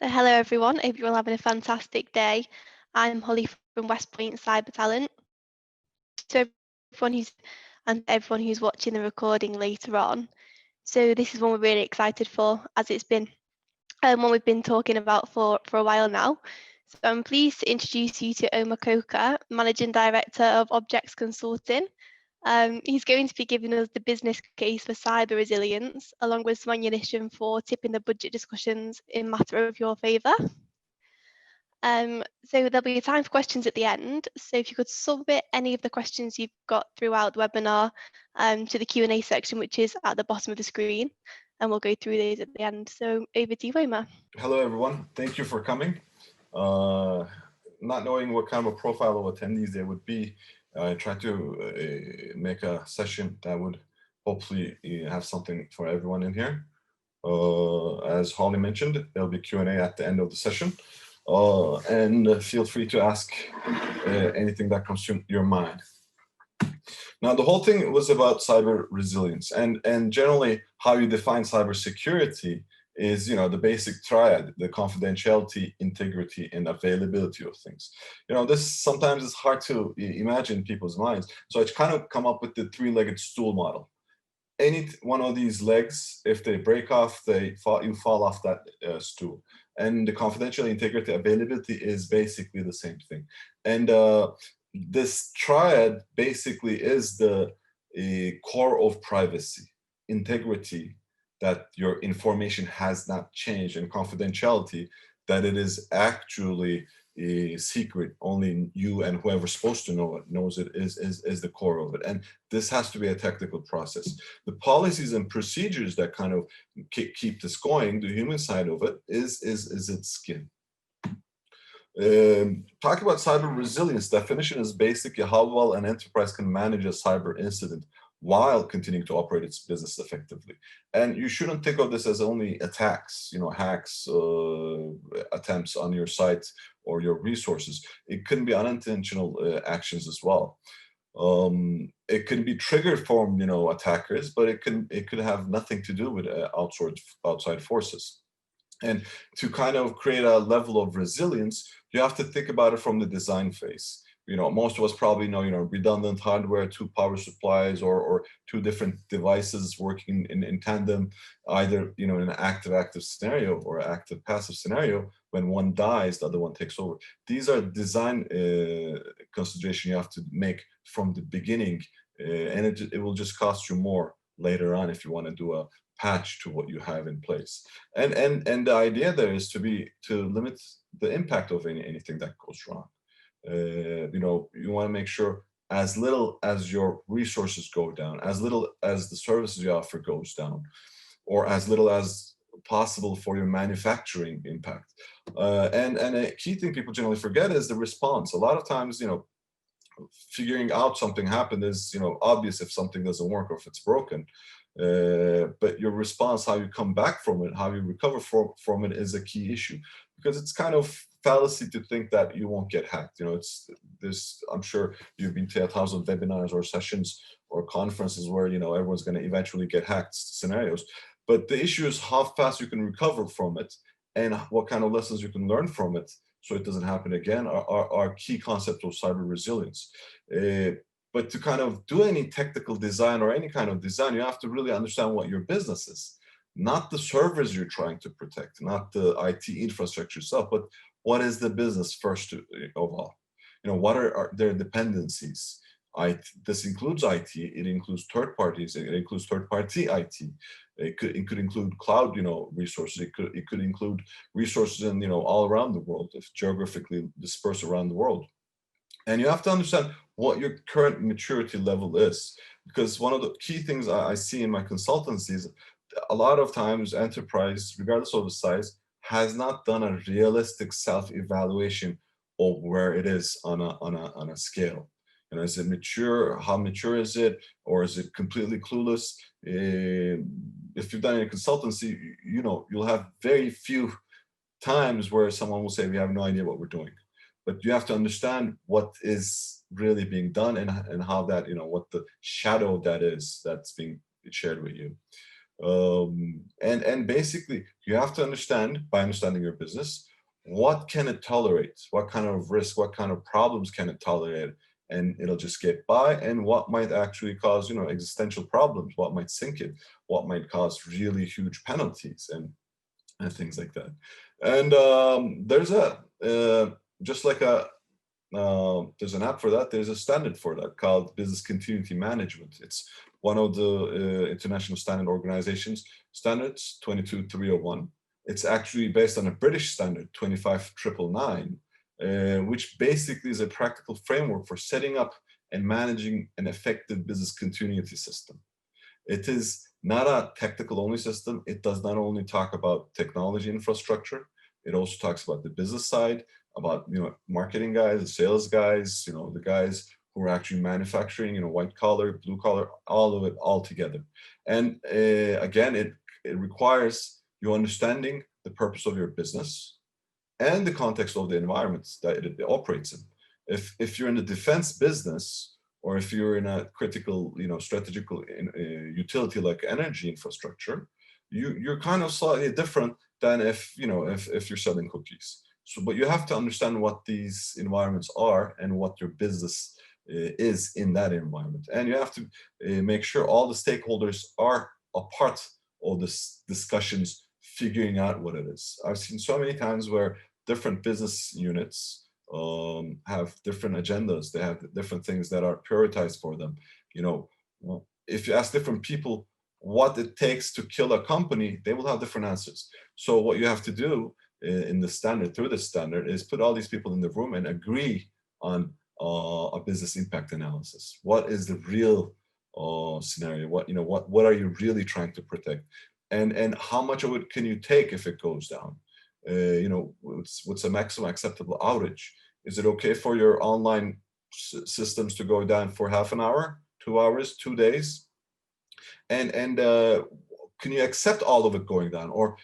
So hello everyone, hope you're all having a fantastic day. I'm Holly from West Point Cyber Talent. So everyone who's watching the recording later on. So this is one we're really excited for, as it's been one we've been talking about for a while now. So I'm pleased to introduce you to Omer Koker, Managing Director of Objects Consulting. He's going to be giving us the business case for cyber resilience, along with some ammunition for tipping the budget discussions in matter of your favour. So there'll be a time for questions at the end. So if you could submit any of the questions you've got throughout the webinar to the Q&A section, which is at the bottom of the screen, and we'll go through these at the end. So over to you, Omer. Hello, everyone. Thank you for coming. Not knowing what kind of a profile of attendees there would be, I tried to make a session that would hopefully have something for everyone in here. As Holly mentioned, there'll be Q&A at the end of the session. And feel free to ask anything that comes to your mind. Now, the whole thing was about cyber resilience, and generally how you define cybersecurity is, the basic triad: the confidentiality, integrity, and availability of things. This sometimes is hard to imagine in people's minds. So I kind of come up with the three-legged stool model. Any one of these legs, if they break off, you fall off that stool. And the confidential, integrity, availability is basically the same thing. And this triad basically is the core of privacy: integrity, that your information has not changed, and confidentiality, that it is actually a secret. Only you and whoever's supposed to know it knows it, is the core of it. And this has to be a technical process. The policies and procedures that kind of keep this going, the human side of it, is its skin. Talk about cyber resilience. Definition is basically how well an enterprise can manage a cyber incident while continuing to operate its business effectively. And you shouldn't think of this as only attacks, hacks, attempts on your site or your resources. It can be unintentional actions as well. It can be triggered from attackers, but it could have nothing to do with outside forces. And to kind of create a level of resilience, you have to think about it from the design phase. Most of us probably know, redundant hardware, two power supplies, or two different devices working in tandem, either, in an active scenario or active-passive scenario. When one dies, the other one takes over. These are design considerations you have to make from the beginning, and it will just cost you more later on if you want to do a patch to what you have in place. And the idea there is to limit the impact of anything that goes wrong. You want to make sure as little as your resources go down, as little as the services you offer goes down, or as little as possible for your manufacturing impact. And a key thing people generally forget is the response. A lot of times, figuring out something happened is, obvious if something doesn't work or if it's broken. But your response, how you come back from it, how you recover from it, is a key issue, because it's kind of fallacy to think that you won't get hacked. I'm sure you've been to 1,000 webinars or sessions or conferences where everyone's going to eventually get hacked scenarios. But the issue is how fast you can recover from it and what kind of lessons you can learn from it so it doesn't happen again are key concepts of cyber resilience. But to kind of do any technical design or any kind of design, you have to really understand what your business is. Not the servers you're trying to protect, not the IT infrastructure itself, but what is the business first of all? What are their dependencies? This includes IT, it includes third parties, it includes third-party IT. It could include cloud, resources. It could include resources in, all around the world, if geographically dispersed around the world. And you have to understand what your current maturity level is, because one of the key things I see in my consultancies, a lot of times enterprise, regardless of the size, has not done a realistic self-evaluation of where it is on a scale. Is it mature? How mature is it? Or is it completely clueless? If you've done any consultancy, you'll have very few times where someone will say, we have no idea what we're doing. But you have to understand what is really being done and how that, what the shadow that is that's being shared with you. And basically, you have to understand, by understanding your business, what can it tolerate? What kind of risk, what kind of problems can it tolerate? And it'll just get by, and what might actually cause, existential problems, what might sink it, what might cause really huge penalties and things like that. And there's just like there's an app for that. There's a standard for that called Business Continuity Management. It's one of the international standard organizations standards, 22301. It's actually based on a British standard, 25999, which basically is a practical framework for setting up and managing an effective business continuity system. It is not a technical only system. It does not only talk about technology infrastructure, it also talks about the business side, about marketing guys, the sales guys, the guys who are actually manufacturing, white collar, blue collar, all of it all together. And again, it requires you understanding the purpose of your business and the context of the environments that it operates in. If you're in the defense business, or if you're in a critical, strategical utility like energy infrastructure, you're kind of slightly different than if you're selling cookies. So, but you have to understand what these environments are and what your business is in that environment, and you have to make sure all the stakeholders are a part of this discussions, figuring out what it is. I've seen so many times where different business units have different agendas. They have different things that are prioritized for them. If you ask different people what it takes to kill a company, they will have different answers. So what you have to do in the standard, through the standard, is put all these people in the room and agree on a business impact analysis. What is the real scenario? What are you really trying to protect? And how much of it can you take if it goes down? What's a maximum acceptable outage? Is it okay for your online systems to go down for half an hour, 2 hours, 2 days? And can you accept all of it going down, or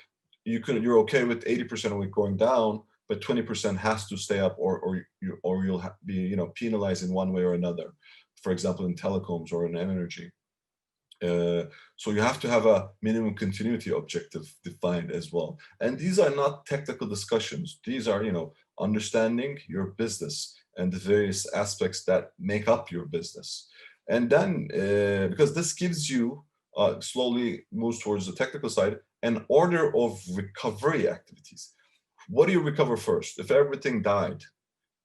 you're okay with 80% of it going down, but 20% has to stay up, or you'll be penalized in one way or another. For example, in telecoms or in energy. So you have to have a minimum continuity objective defined as well. And these are not technical discussions. These are, understanding your business and the various aspects that make up your business. And then, because this gives you, slowly moves towards the technical side, an order of recovery activities. What do you recover first? If everything died,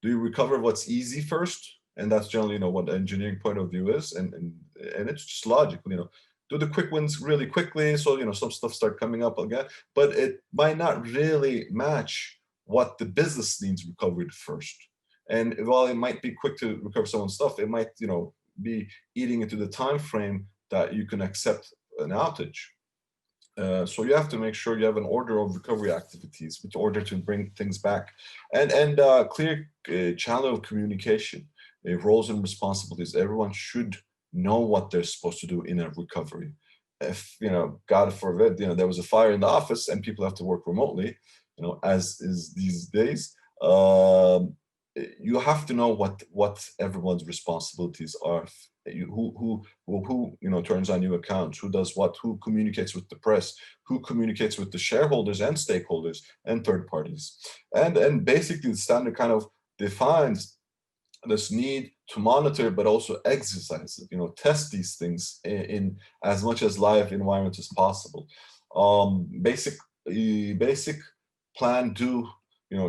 do you recover what's easy first? And that's generally, what the engineering point of view is, and it's just logical, do the quick wins really quickly, so some stuff start coming up again, but it might not really match what the business needs recovered first. And while it might be quick to recover someone's stuff, it might, be eating into the time frame that you can accept an outage. So you have to make sure you have an order of recovery activities in order to bring things back, and clear channel of communication. Roles and responsibilities. Everyone should know what they're supposed to do in a recovery. If, God forbid, there was a fire in the office and people have to work remotely, as is these days, you have to know what everyone's responsibilities are. Who turns on new accounts, who does what, who communicates with the press, who communicates with the shareholders and stakeholders and third parties. And basically the standard kind of defines this need to monitor, but also exercise it, test these things in as much as live environment as possible. Basic plan, do,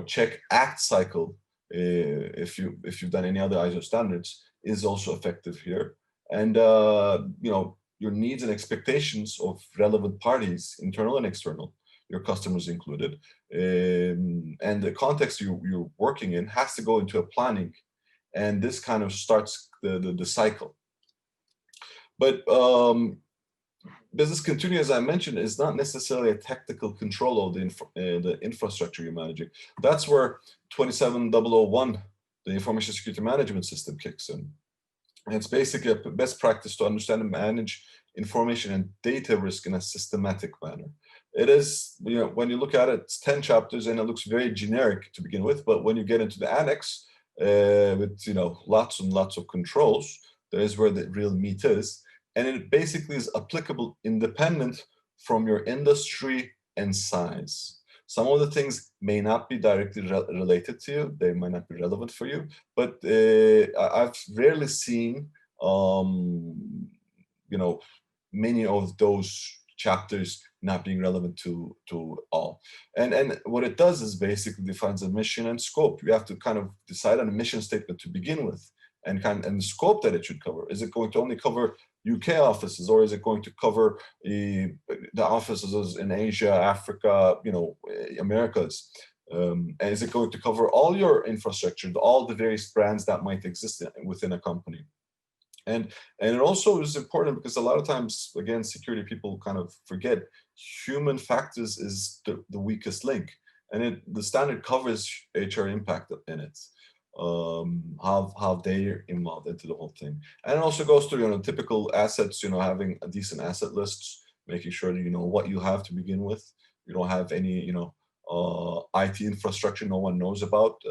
check, act cycle, if you've done any other ISO standards, is also effective here. And your needs and expectations of relevant parties, internal and external, your customers included, and the context you're working in has to go into a planning. And this kind of starts the cycle. But business continuity, as I mentioned, is not necessarily a technical control of the infrastructure you're managing. That's where 27001, the information security management system, kicks in. And it's basically a best practice to understand and manage information and data risk in a systematic manner. It is, when you look at it, it's 10 chapters and it looks very generic to begin with, but when you get into the annex, with lots and lots of controls, that is where the real meat is, and it basically is applicable independent from your industry and size. Some of the things may not be directly related to you, they might not be relevant for you, but I've rarely seen you know, many of those chapters not being relevant to all. And what it does is basically defines a mission and scope. You have to kind of decide on a mission statement to begin with, and the scope that it should cover. Is it going to only cover UK offices, or is it going to cover the offices in Asia, Africa, you know, Americas? And is it going to cover all your infrastructure, all the various brands that might exist within a company? And it also is important because a lot of times, again, security people kind of forget human factors is the weakest link, and the standard covers HR impact in it, how they're involved into the whole thing. And it also goes through, you know, typical assets, you know, having a decent asset lists, making sure that you know what you have to begin with. You don't have any, you know, IT infrastructure no one knows about.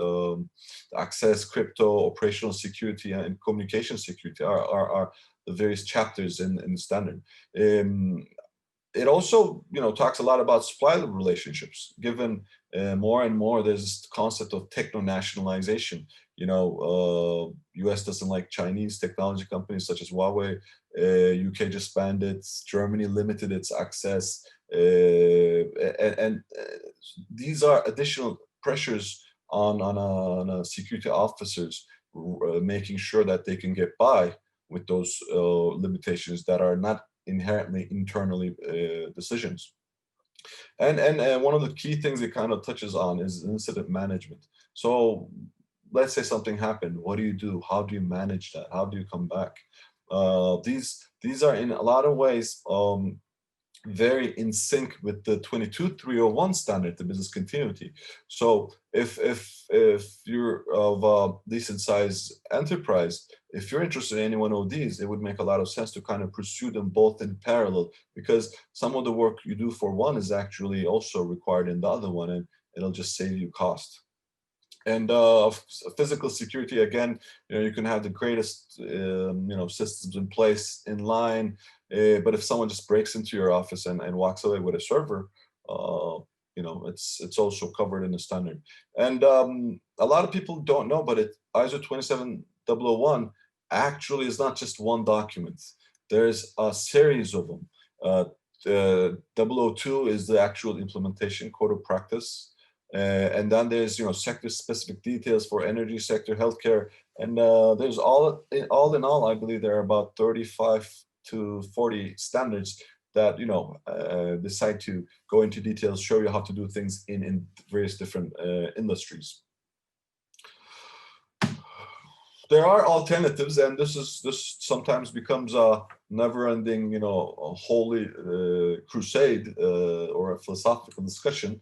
Access, crypto, operational security, and communication security are the various chapters in the standard. It also, you know, talks a lot about supplier relationships, given more and more there's this concept of techno-nationalization. You know, US doesn't like Chinese technology companies such as Huawei. UK just banned it. Germany limited its access. And these are additional pressures on security officers, making sure that they can get by with those limitations that are not inherently internally decisions. And one of the key things it kind of touches on is incident management. So let's say something happened. What do you do? How do you manage that? How do you come back? These are in a lot of ways very in sync with the 22301 standard, the business continuity. So if you're of a decent size enterprise, if you're interested in any one of these, it would make a lot of sense to kind of pursue them both in parallel, because some of the work you do for one is actually also required in the other one, and it'll just save you cost. And physical security, again, you know, you can have the greatest you know, systems in place in line, but if someone just breaks into your office and walks away with a server, you know, it's also covered in the standard. And a lot of people don't know, but ISO 27001 actually is not just one document. There's a series of them. 002 is the actual implementation code of practice. And then there's, you know, sector specific details for energy sector, healthcare, and there's all in all, I believe there are about 35 to 40 standards that, you know, decide to go into details, show you how to do things in various different industries. There are alternatives, and this sometimes becomes a never-ending, you know, a holy crusade or a philosophical discussion.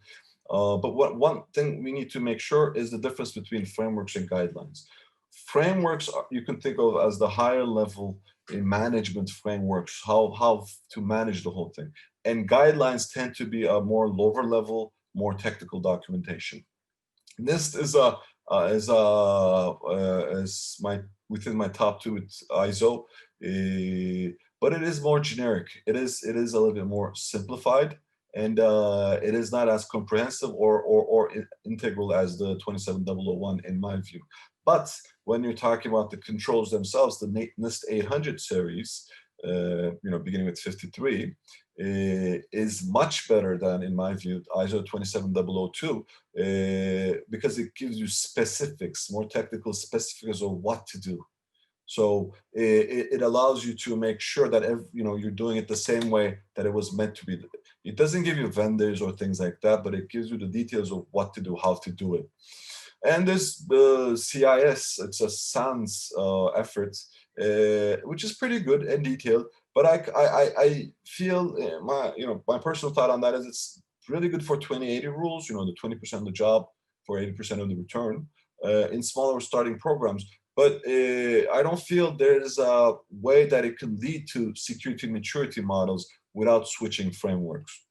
But one thing we need to make sure is the difference between frameworks and guidelines. Frameworks you can think of as the higher level in management frameworks, how to manage the whole thing. And guidelines tend to be a more lower level, more technical documentation. NIST is within my top two with ISO, but it is more generic. It is a little bit more simplified, and it is not as comprehensive or integral as the 27001 in my view. But when you're talking about the controls themselves, the NIST 800 series, you know, beginning with 53, is much better than, in my view, ISO 27002, because it gives you specifics, more technical specifics of what to do. So it allows you to make sure that you know, you're doing it the same way that it was meant to be. It doesn't give you vendors or things like that, but it gives you the details of what to do, how to do it. And there's the CIS, it's a SANS effort, which is pretty good and detailed. But I feel my personal thought on that is it's really good for 20/80 rules, you know, the 20% of the job for 80% of the return in smaller starting programs. But I don't feel there's a way that it can lead to security maturity models without switching frameworks.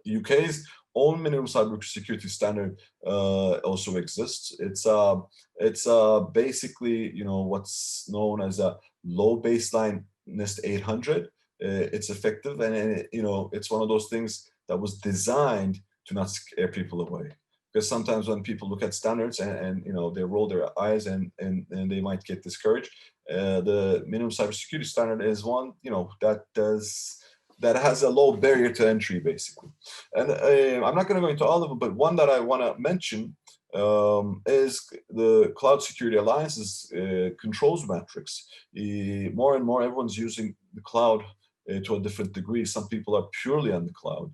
The UK's own minimum cybersecurity standard also exists. It's basically, you know, what's known as a low baseline NIST 800. it's effective, and it's one of those things that was designed to not scare people away. Because sometimes when people look at standards and they roll their eyes and they might get discouraged. The minimum cybersecurity standard is one that has a low barrier to entry, basically. And I'm not going to go into all of them, but one that I want to mention is the Cloud Security Alliance's controls metrics. More and more, everyone's using the cloud to a different degree. Some people are purely on the cloud.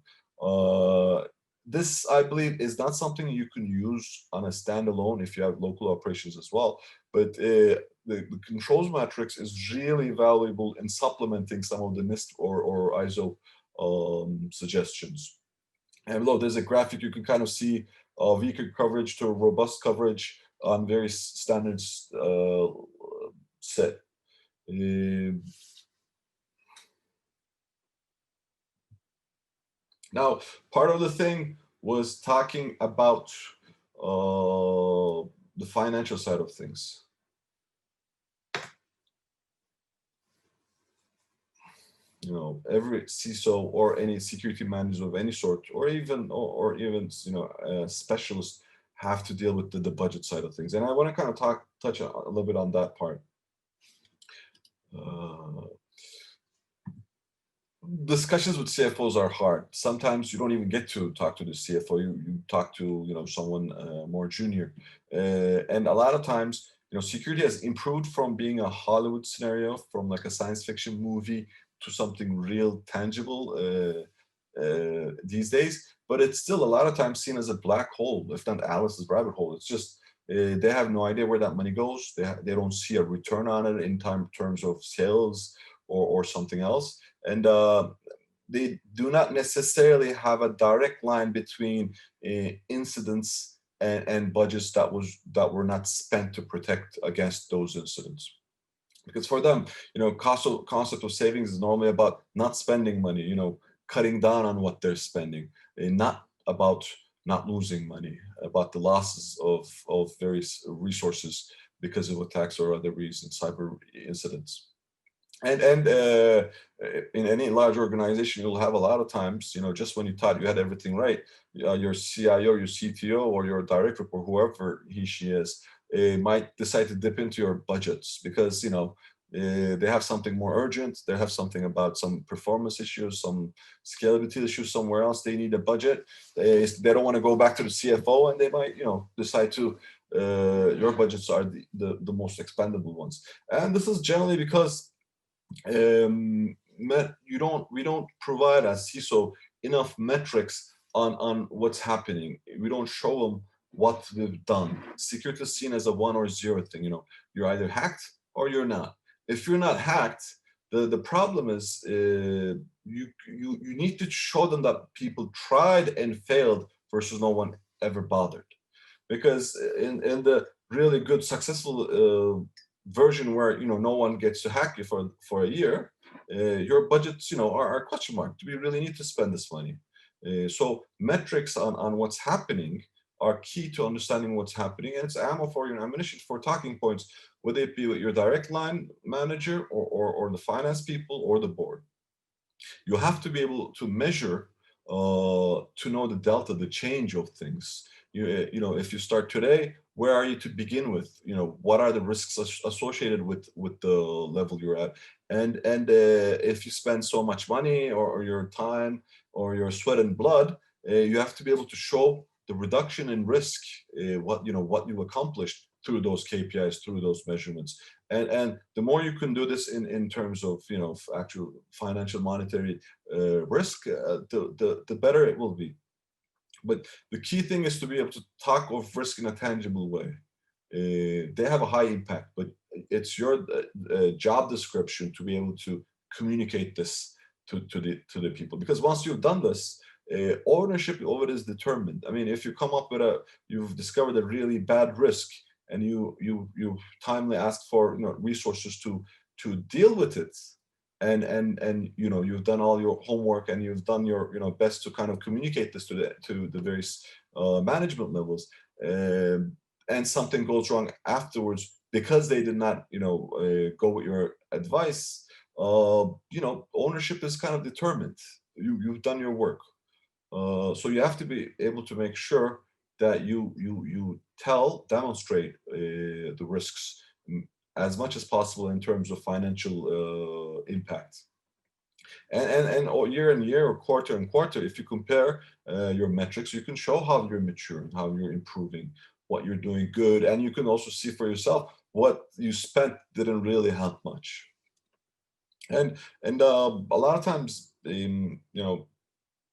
This, I believe, is not something you can use on a standalone if you have local operations as well. But the controls matrix is really valuable in supplementing some of the NIST or ISO suggestions. And below, there's a graphic you can kind of see weaker coverage to robust coverage on various standards set. Now, part of the thing was talking about the financial side of things. Every CISO or any security manager of any sort, or even specialists have to deal with the budget side of things. And I want to kind of touch a little bit on that part. Discussions with CFOs are hard. Sometimes you don't even get to talk to the CFO. You talk to someone more junior, and a lot of times security has improved from being a Hollywood scenario, from like a science fiction movie, to something real tangible these days. But it's still a lot of times seen as a black hole, if not Alice's rabbit hole. It's just they have no idea where that money goes. They don't see a return on it in terms of sales or something else. And they do not necessarily have a direct line between incidents and budgets that were not spent to protect against those incidents. Because for them, concept of savings is normally about not spending money, cutting down on what they're spending, and not about not losing money, about the losses of various resources because of attacks or other reasons, cyber incidents. And in any large organization, you'll have a lot of times, just when you thought you had everything right, your CIO, your CTO, or your director, or whoever she is, might decide to dip into your budgets because they have something more urgent. They have something about some performance issues, some scalability issues somewhere else. They need a budget. They don't want to go back to the CFO, and they might decide to. Your budgets are the most expendable ones, and this is generally because we don't provide as CISO enough metrics on what's happening. We don't show them what we've done. Security is seen as a 1 or 0 thing. You're either hacked or you're not. If you're not hacked, the problem is you need to show them that people tried and failed versus no one ever bothered. Because in the really good successful version where no one gets to hack you for a year, your budgets are question mark. Do we really need to spend this money? So metrics on what's happening are key to understanding what's happening, and it's ammunition for talking points, whether it be with your direct line manager or the finance people or the board. You have to be able to measure to know the delta, the change of things. If you start today, where are you to begin with? What are the risks associated with the level you're at? And if you spend so much money or your time or your sweat and blood, you have to be able to show the reduction in risk, what you accomplished through those KPIs, through those measurements. And the more you can do this in terms of actual financial monetary risk, the better it will be. But the key thing is to be able to talk of risk in a tangible way. They have a high impact, but it's your job description to be able to communicate this to the people. Because once you've done this, ownership of it is determined. I mean, if you come up with you've discovered a really bad risk, and you timely ask for resources to deal with it, and you've done all your homework and you've done your best to kind of communicate this to the various management levels, and something goes wrong afterwards because they did not go with your advice, ownership is kind of determined. You've done your work. So you have to be able to make sure that you demonstrate the risks as much as possible in terms of financial impact. And year and year or quarter and quarter, if you compare your metrics, you can show how you're maturing, how you're improving, what you're doing good, and you can also see for yourself what you spent didn't really help much. And a lot of times,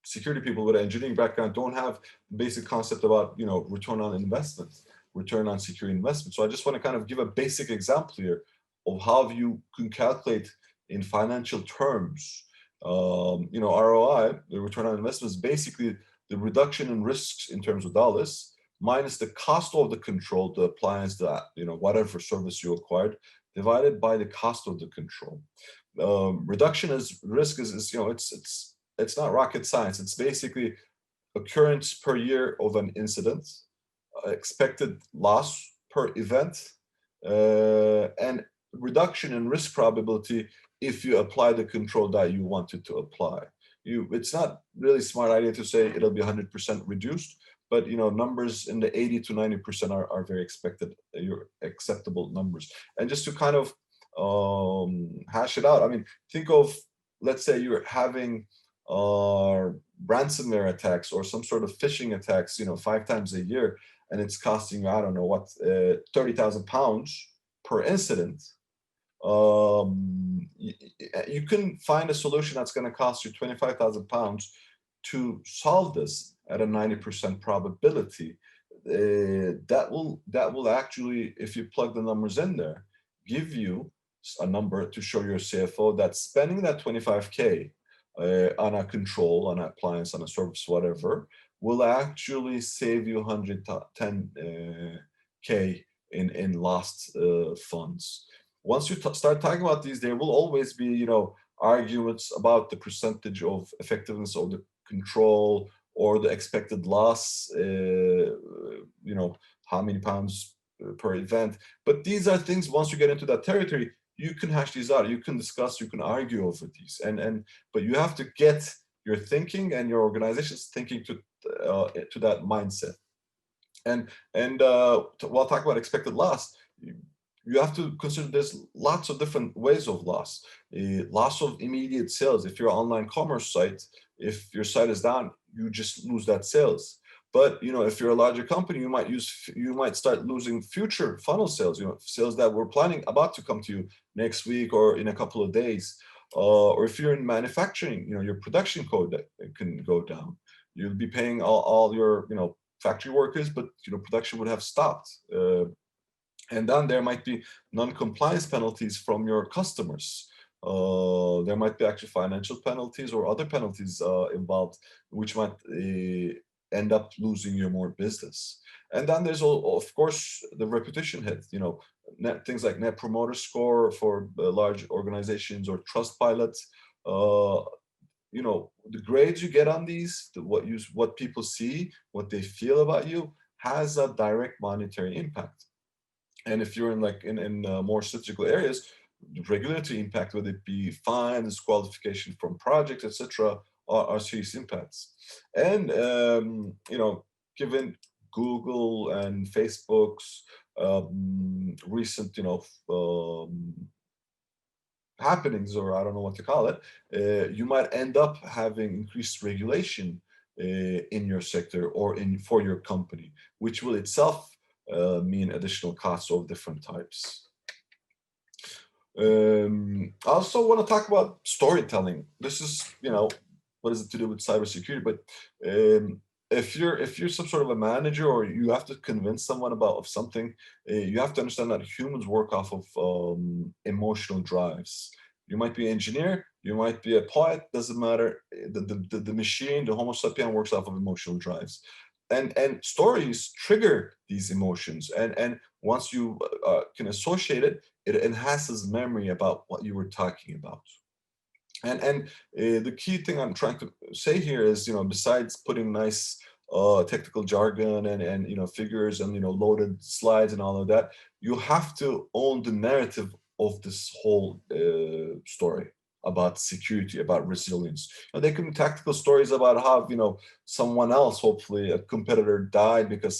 security people with an engineering background don't have the basic concept about return on investment, return on security investment. So I just want to kind of give a basic example here of how you can calculate in financial terms. ROI, the return on investment, is basically the reduction in risks in terms of dollars minus the cost of the control, the appliance, whatever service you acquired, divided by the cost of the control. Reduction is risk is it's not rocket science. It's basically occurrence per year of an incident, expected loss per event, and reduction in risk probability if you apply the control that you wanted to apply. It's not really smart idea to say it'll be 100% reduced, but numbers in the 80 to 90% are very your acceptable numbers. And just to kind of hash it out, I mean, think of, let's say you're having ransomware attacks or some sort of phishing attacks 5 times a year, and it's costing you, I don't know what, 30,000 pounds per incident. You can find a solution that's going to cost you 25,000 pounds to solve this at a 90% probability. That will actually, if you plug the numbers in there, give you a number to show your CFO that spending that 25K on a control, on an appliance, on a service, whatever, will actually save you 110K in lost funds. Once you start talking about these, there will always be, arguments about the percentage of effectiveness of the control or the expected loss, how many pounds per event. But these are things, once you get into that territory, you can hash these out, you can discuss, you can argue over these. But you have to get your thinking and your organization's thinking to that mindset. And while talking about expected loss, you have to consider there's lots of different ways of loss. Loss of immediate sales. If you're an online commerce site, if your site is down, you just lose that sales. But if you're a larger company, you might start losing future funnel sales. Sales that were about to come to you next week or in a couple of days. Or if you're in manufacturing, your production code can go down. You'll be paying all your factory workers, but production would have stopped. And then there might be non-compliance penalties from your customers. There might be actually financial penalties or other penalties involved, which might end up losing you more business. And then there's, of course, the reputation hit. Things like Net Promoter Score for large organizations or Trustpilot. The grades you get on these, what people see, what they feel about you, has a direct monetary impact. And if you're in more statistical areas, the regulatory impact, whether it be fines, disqualification from projects, etc., are serious impacts. And given Google and Facebook's recent happenings, or I don't know what to call it, you might end up having increased regulation in your sector or for your company, which will itself mean additional costs of different types. I also want to talk about storytelling. This is, what is it to do with cybersecurity? But if you're some sort of a manager or you have to convince someone of something, you have to understand that humans work off of emotional drives. You might be an engineer, you might be a poet, doesn't matter. The machine, the Homo sapien, works off of emotional drives. And stories trigger these emotions, and once you can associate it, it enhances memory about what you were talking about. And the key thing I'm trying to say here is, besides putting nice technical jargon and figures and loaded slides and all of that, you have to own the narrative of this whole story about security, about resilience. And they can be tactical stories about how, someone else, hopefully a competitor, died because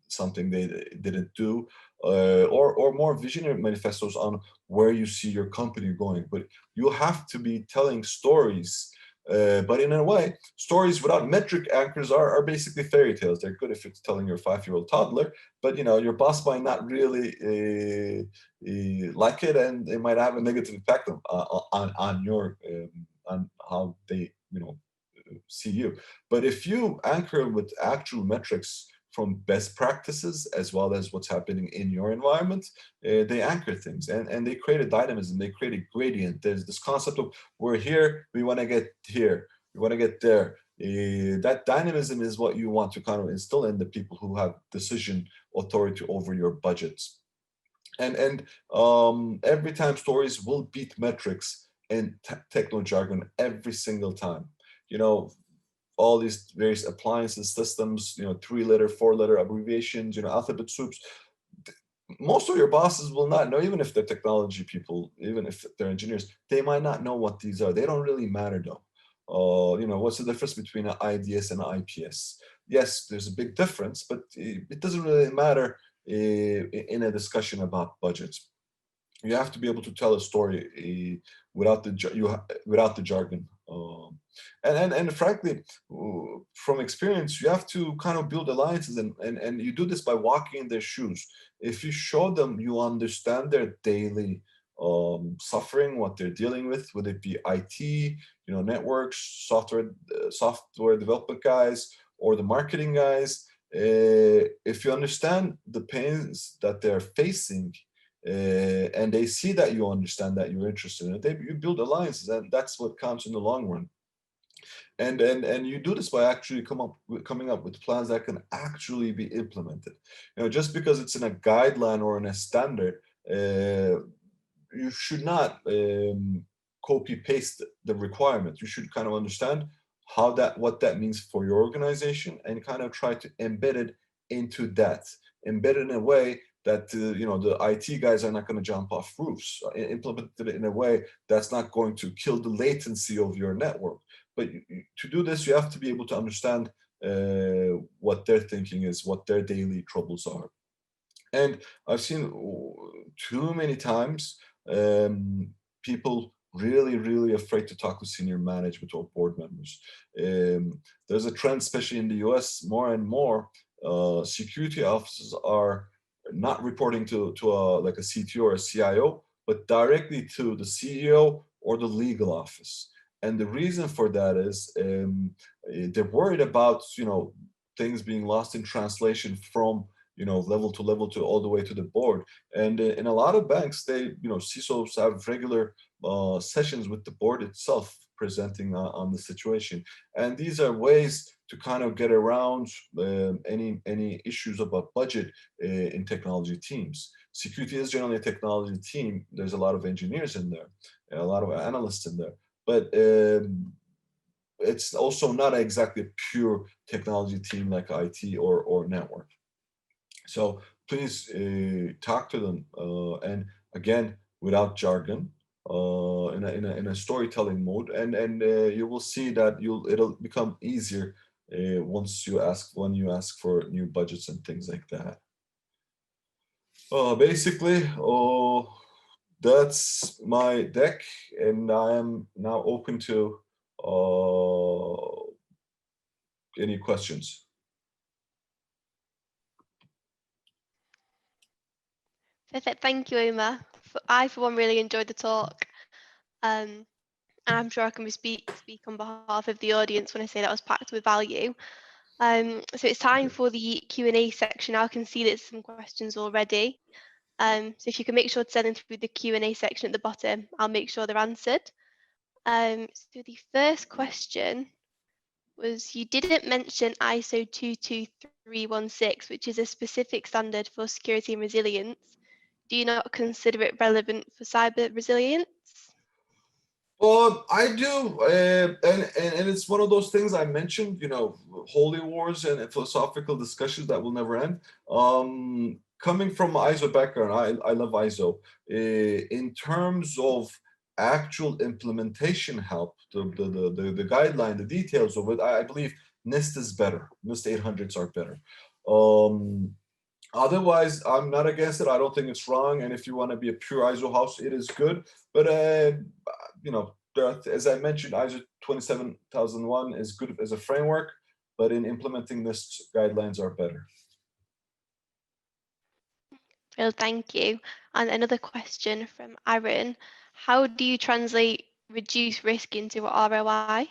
something they didn't do, or more visionary manifestos on where you see your company going. But you have to be telling stories, but in a way, stories without metric anchors are basically fairy tales. They're good if it's telling your 5-year-old toddler, but your boss might not really like it, and it might have a negative impact on your on how they see you. But if you anchor with actual metrics from best practices as well as what's happening in your environment, they anchor things, and they create a dynamism, they create a gradient. There's this concept of we're here, we want to get here, we want to get there. That dynamism is what you want to kind of instill in the people who have decision authority over your budgets. And every time, stories will beat metrics and techno jargon every single time. All these various appliances, systems, 3-letter, 4-letter abbreviations, alphabet soups. Most of your bosses will not know, even if they're technology people, even if they're engineers, they might not know what these are. They don't really matter though. What's the difference between an IDS and an IPS? Yes, there's a big difference, but it doesn't really matter in a discussion about budgets. You have to be able to tell a story without the jargon. And frankly, from experience, you have to kind of build alliances, and you do this by walking in their shoes. If you show them you understand their daily suffering, what they're dealing with, whether it be IT, networks, software development guys, or the marketing guys, if you understand the pains that they're facing, and they see that you understand, that you're interested in it, you build alliances, and that's what counts in the long run. And you do this by actually coming up with plans that can actually be implemented. Just because it's in a guideline or in a standard, you should not copy paste the requirement. You should kind of understand what that means for your organization, and kind of try to embed it into that, embed it in a way that the IT guys are not going to jump off roofs, implement it in a way that's not going to kill the latency of your network. But to do this, you have to be able to understand what their thinking is, what their daily troubles are. And I've seen too many times people really afraid to talk to senior management or board members. There's a trend, especially in the US, more and more security officers are not reporting to like a CTO or a CIO, but directly to the CEO or the legal office. And the reason for that is they're worried about things being lost in translation from level to level to all the way to the board. And in a lot of banks, they CISOs have regular sessions with the board itself, presenting on the situation. And these are ways to kind of get around any issues about budget in technology teams. Security is generally a technology team. There's a lot of engineers in there, a lot of analysts in there, but it's also not exactly a pure technology team like IT or network. So please talk to them, and again, without jargon, in a storytelling mode, and you will see that it'll become easier when you ask for new budgets and things like that. Basically, that's my deck, and I am now open to any questions. Perfect. Thank you, Omer. I, for one, really enjoyed the talk. And I'm sure I can speak on behalf of the audience when I say that was packed with value. So it's time for the Q&A section. I can see there's some questions already. So if you can make sure to send them through the Q&A section at the bottom, I'll make sure they're answered. So the first question was, you didn't mention ISO 22316, which is a specific standard for security and resilience. Do you not consider it relevant for cyber resilience? I do, and it's one of those things I mentioned, holy wars and philosophical discussions that will never end. coming from ISO background, I love ISO. In terms of actual implementation help, the guideline, the details of it, I believe NIST is better. NIST 800s are better. Otherwise, I'm not against it. I don't think it's wrong. And if you want to be a pure ISO house, it is good. But you know, as I mentioned, ISO 27001 is good as a framework, but in implementing this, guidelines are better. Well, thank you. And another question from Aaron. How do you translate reduce risk into ROI?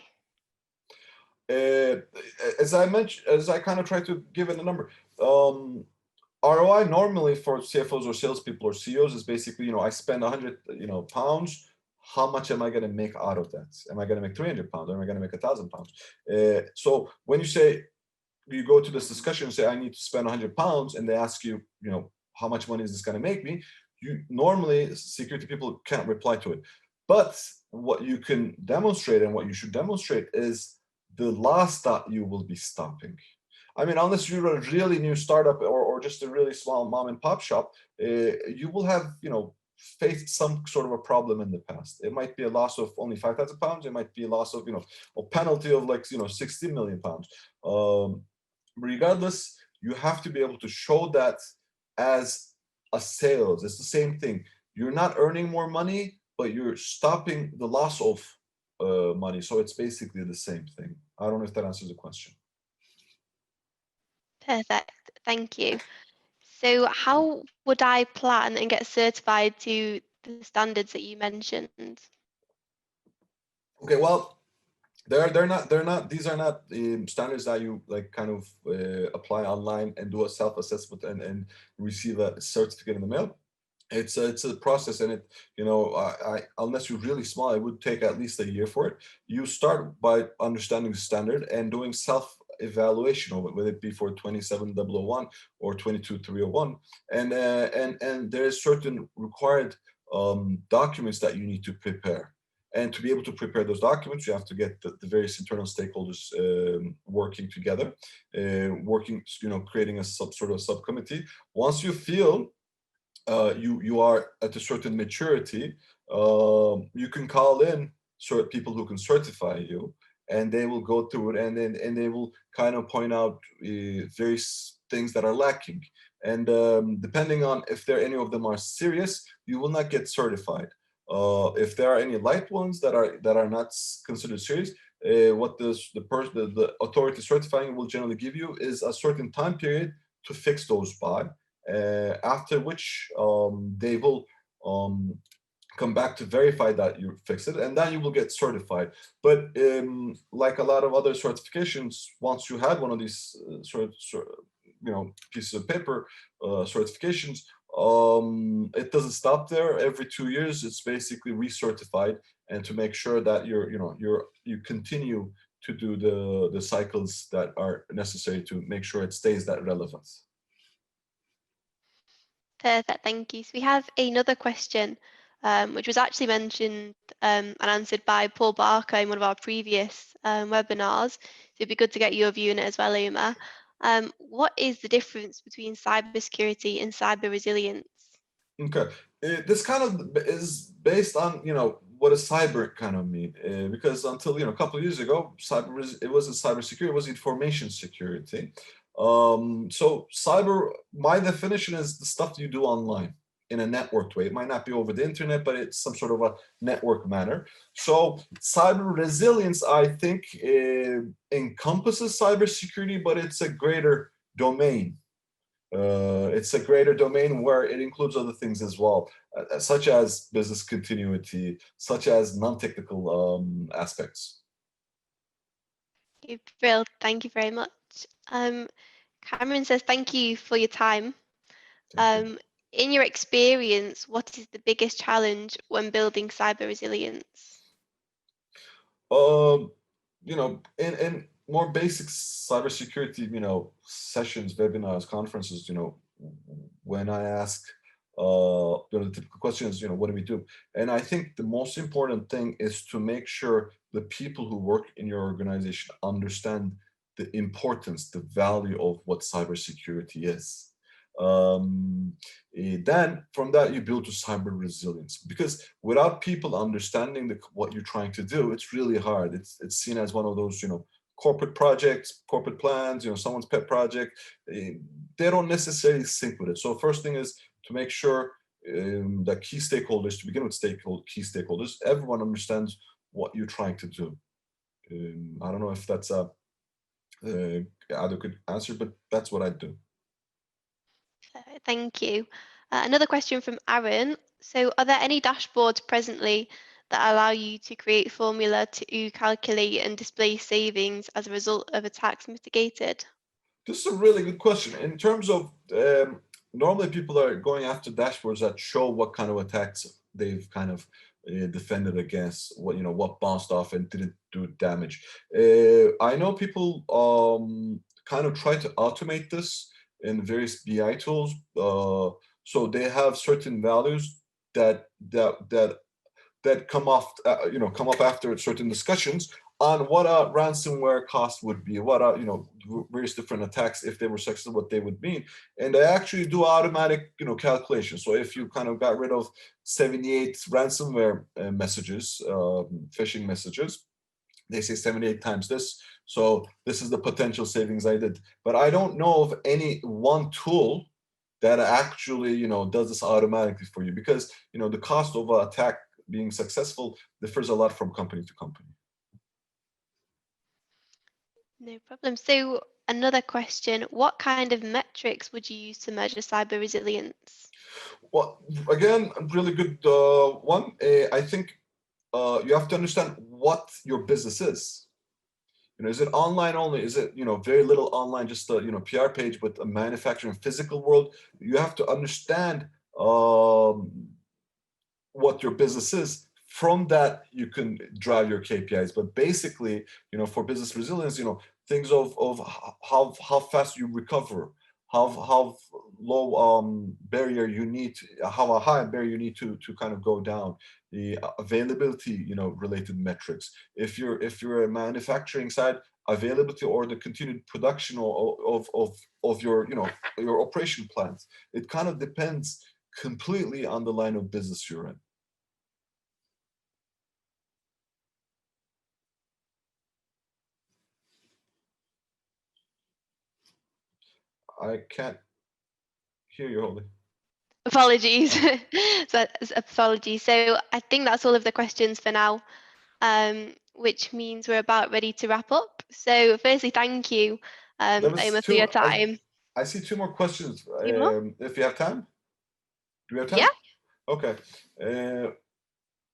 As I mentioned, as I kind of tried to give it a number, ROI normally for CFOs or salespeople or CEOs is basically, you know, I spend 100, pounds. How much am I going to make out of that? Am I going to make 300 pounds? Or am I going to make 1,000 pounds? So when you say, you go to this discussion and say, I need to spend 100 pounds, and they ask you, you know, how much money is this going to make me? You normally, security people can't reply to it. But what you can demonstrate and what you should demonstrate is the loss that you will be stopping. I mean, unless you're a really new startup or just a really small mom and pop shop, you will have, you know, faced some sort of a problem in the past. It might be a loss of only 5,000 pounds. It might be a loss of, you know, a penalty of like, 60 million pounds. Regardless, you have to be able to show that as a sales. It's the same thing. You're not earning more money, but you're stopping the loss of money. So it's basically the same thing. I don't know if that answers the question. Perfect. Thank you. So how would I plan and get certified to the standards that you mentioned? Okay, well, these are not standards that you like kind of apply online and do a self-assessment and receive a certificate in the mail. It's a process, and I unless you're really small, it would take at least a year for it. You start by understanding the standard and doing self-evaluation of it, whether it be for 27001 or 22301, and there is certain required documents that you need to prepare. And to be able to prepare those documents, you have to get the various internal stakeholders working together, creating a sort of subcommittee. Once you feel you are at a certain maturity, you can call in people who can certify you, and they will go through it, and they will kind of point out various things that are lacking. And depending on if any of them are serious, you will not get certified. If there are any light ones that are not considered serious, what the authority certifying will generally give you is a certain time period to fix those by. After which they will come back to verify that you fix it, and then you will get certified. But like a lot of other certifications, once you had one of these pieces of paper certifications, it doesn't stop there. Every 2 years, it's basically recertified, and to make sure that you continue to do the cycles that are necessary to make sure it stays that relevant. Perfect, thank you. So we have another question, which was actually mentioned and answered by Paul Barker in one of our previous webinars. So it'd be good to get your view on it as well, Omer. What is the difference between cybersecurity and cyber resilience? Okay, this kind of is based on what does cyber kind of mean? Because until a couple of years ago, it wasn't cybersecurity; it was information security. So cyber, my definition is the stuff you do online in a networked way. It might not be over the internet, but it's some sort of a network manner. So cyber resilience, I think, encompasses cybersecurity, but it's a greater domain. It's a greater domain where it includes other things as well, such as business continuity, such as non-technical aspects. Brill, thank you very much. Cameron says, thank you for your time. In your experience, what is the biggest challenge when building cyber resilience? In more basic cybersecurity, sessions, webinars, conferences, when I ask, the typical question is, what do we do? And I think the most important thing is to make sure the people who work in your organization understand the importance, the value of what cybersecurity is. Then from that you build to cyber resilience, because without people understanding what you're trying to do, it's really hard. It's seen as one of those, corporate projects, corporate plans, someone's pet project. They don't necessarily sync with it. So first thing is to make sure that key stakeholders, to begin with key stakeholders, everyone understands what you're trying to do. I don't know if that's a adequate answer, but that's what I do. Thank you. Another question from Aaron. So, are there any dashboards presently that allow you to create formula to calculate and display savings as a result of attacks mitigated? This is a really good question. In terms of, normally people are going after dashboards that show what kind of attacks they've kind of defended against, what bounced off and didn't do damage. I know people kind of try to automate this in various BI tools. So they have certain values that come off, come up after certain discussions on what a ransomware cost would be, what are, various different attacks, if they were successful, what they would mean. And they actually do automatic, calculations. So if you kind of got rid of 78 ransomware messages, phishing messages, they say 78 times this. So this is the potential savings I did. But I don't know of any one tool that actually, does this automatically for you, because, the cost of an attack being successful differs a lot from company to company. No problem. So, another question, what kind of metrics would you use to measure cyber resilience? Well, again, a really good one. I think you have to understand what your business is. Is it online only? Is it, very little online, just a, PR page, but a manufacturing physical world? You have to understand what your business is. From that, you can drive your KPIs. But basically, for business resilience, things of how fast you recover, how low barrier you need, how a high barrier you need to kind of go down, the availability, related metrics. If you're a manufacturing side, availability or the continued production of your, your operation plans. It kind of depends completely on the line of business you're in. I can't hear you, Holly. Apologies. Apologies. So I think that's all of the questions for now, which means we're about ready to wrap up. So firstly, thank you, Omer, for your time. I see two more questions. Two more? If you have time, do we have time? Yeah. Okay.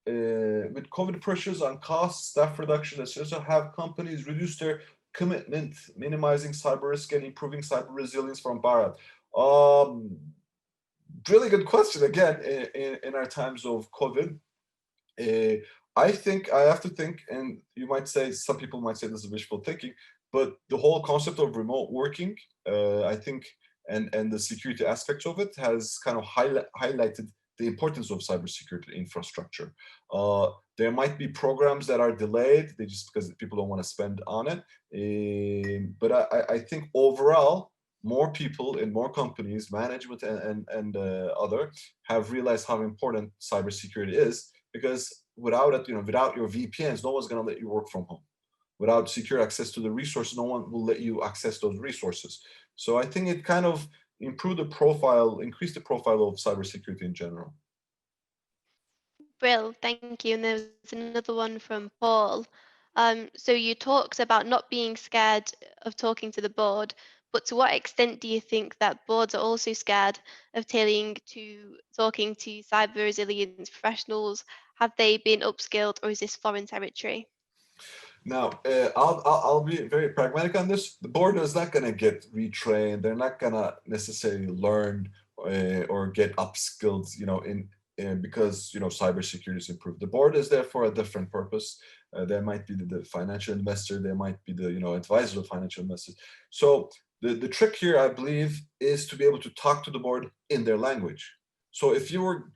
With COVID pressures on costs, staff reduction, etc., have companies reduced their commitment, minimizing cyber risk and improving cyber resilience from Bharat? Really good question. Again, in our times of COVID, I think I have to think, and you might say, some people might say this is wishful thinking, but the whole concept of remote working, I think, and the security aspects of it has kind of highlighted the importance of cybersecurity infrastructure. There might be programs that are delayed, they just because people don't want to spend on it. But I think overall, more people in more companies, management and other, have realized how important cybersecurity is, because without it, without your VPNs, no one's going to let you work from home. Without secure access to the resources, no one will let you access those resources. So I think it kind of increased the profile of cybersecurity in general. Brill, thank you. And there's another one from Paul. So you talked about not being scared of talking to the board, but to what extent do you think that boards are also scared of talking to cyber resilience professionals? Have they been upskilled, or is this foreign territory? Now, I'll be very pragmatic on this. The board is not going to get retrained. They're not going to necessarily learn or get upskilled, because cybersecurity is improved. The board is there for a different purpose. There might be the financial investor. There might be the advisor of financial investors. So the trick here, I believe, is to be able to talk to the board in their language. So if you were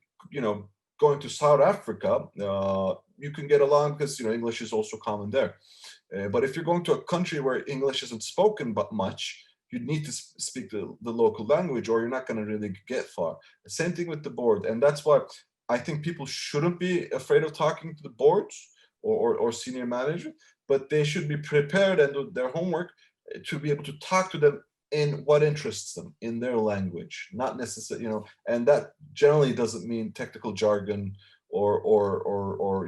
going to South Africa, you can get along because English is also common there. But if you're going to a country where English isn't spoken but much, you need to speak the local language, or you're not going to really get far. Same thing with the board, and that's why I think people shouldn't be afraid of talking to the boards or senior manager, but they should be prepared and do their homework to be able to talk to them in what interests them in their language, not necessarily, and that generally doesn't mean technical jargon or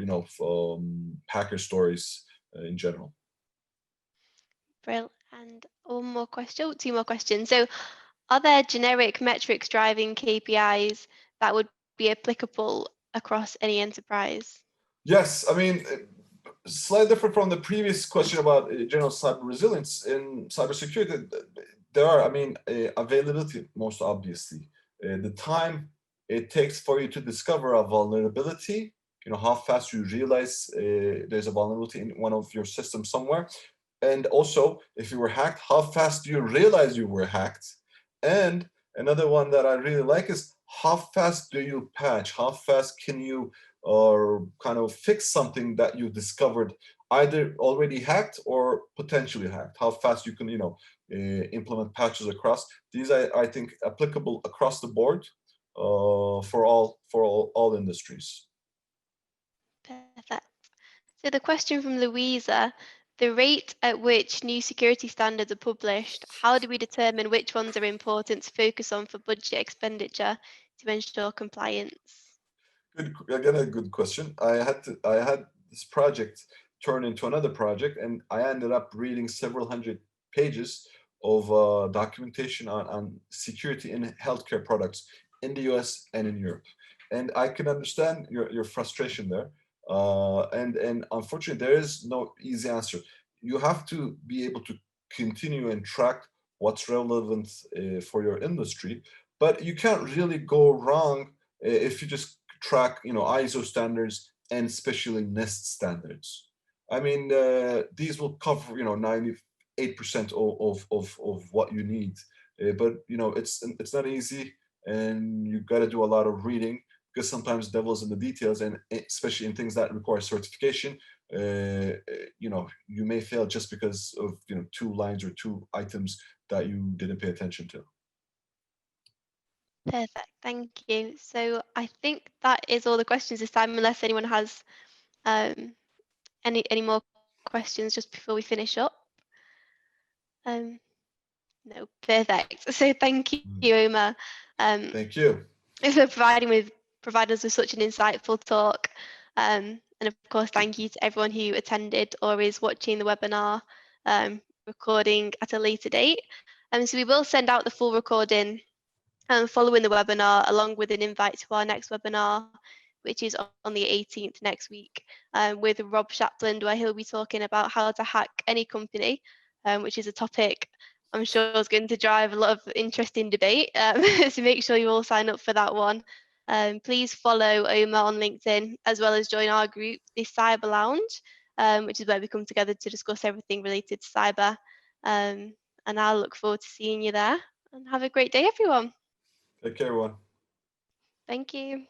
hacker stories in general. Brill. And two more questions. So, are there generic metrics driving KPIs that would be applicable across any enterprise? Yes, I mean, slightly different from the previous question about general cyber resilience in cybersecurity. There are, I mean, availability, most obviously. The time it takes for you to discover a vulnerability, how fast you realize there's a vulnerability in one of your systems somewhere. And also, if you were hacked, how fast do you realize you were hacked? And another one that I really like is how fast do you patch? How fast can you kind of fix something that you discovered either already hacked or potentially hacked? How fast you can, implement patches across. These I think applicable across the board for all industries. Perfect. So the question from Louisa, the rate at which new security standards are published, how do we determine which ones are important to focus on for budget expenditure to ensure compliance? Again, a good question. I had this project turn into another project, and I ended up reading several hundred pages of documentation on security in healthcare products in the US and in Europe. And I can understand your frustration there. And unfortunately, there is no easy answer. You have to be able to continue and track what's relevant for your industry, but you can't really go wrong if you just track, ISO standards and especially NIST standards. I mean, these will cover, 98% of what you need. But it's not easy, and you got to do a lot of reading because sometimes devil's in the details, and especially in things that require certification, you may fail just because of 2 lines or 2 items that you didn't pay attention to. Perfect, thank you. So I think that is all the questions this time, unless anyone has any more questions just before we finish up. No, perfect. So thank you, Omer. Thank you. For providing us with such an insightful talk. And of course, thank you to everyone who attended or is watching the webinar recording at a later date. So we will send out the full recording following the webinar, along with an invite to our next webinar, which is on the 18th next week, with Rob Shapland, where he'll be talking about how to hack any company, which is a topic I'm sure is going to drive a lot of interesting debate. So make sure you all sign up for that one. Please follow Omer on LinkedIn, as well as join our group, the Cyber Lounge, which is where we come together to discuss everything related to cyber. And I'll look forward to seeing you there. And have a great day, everyone. Take care, everyone. Thank you.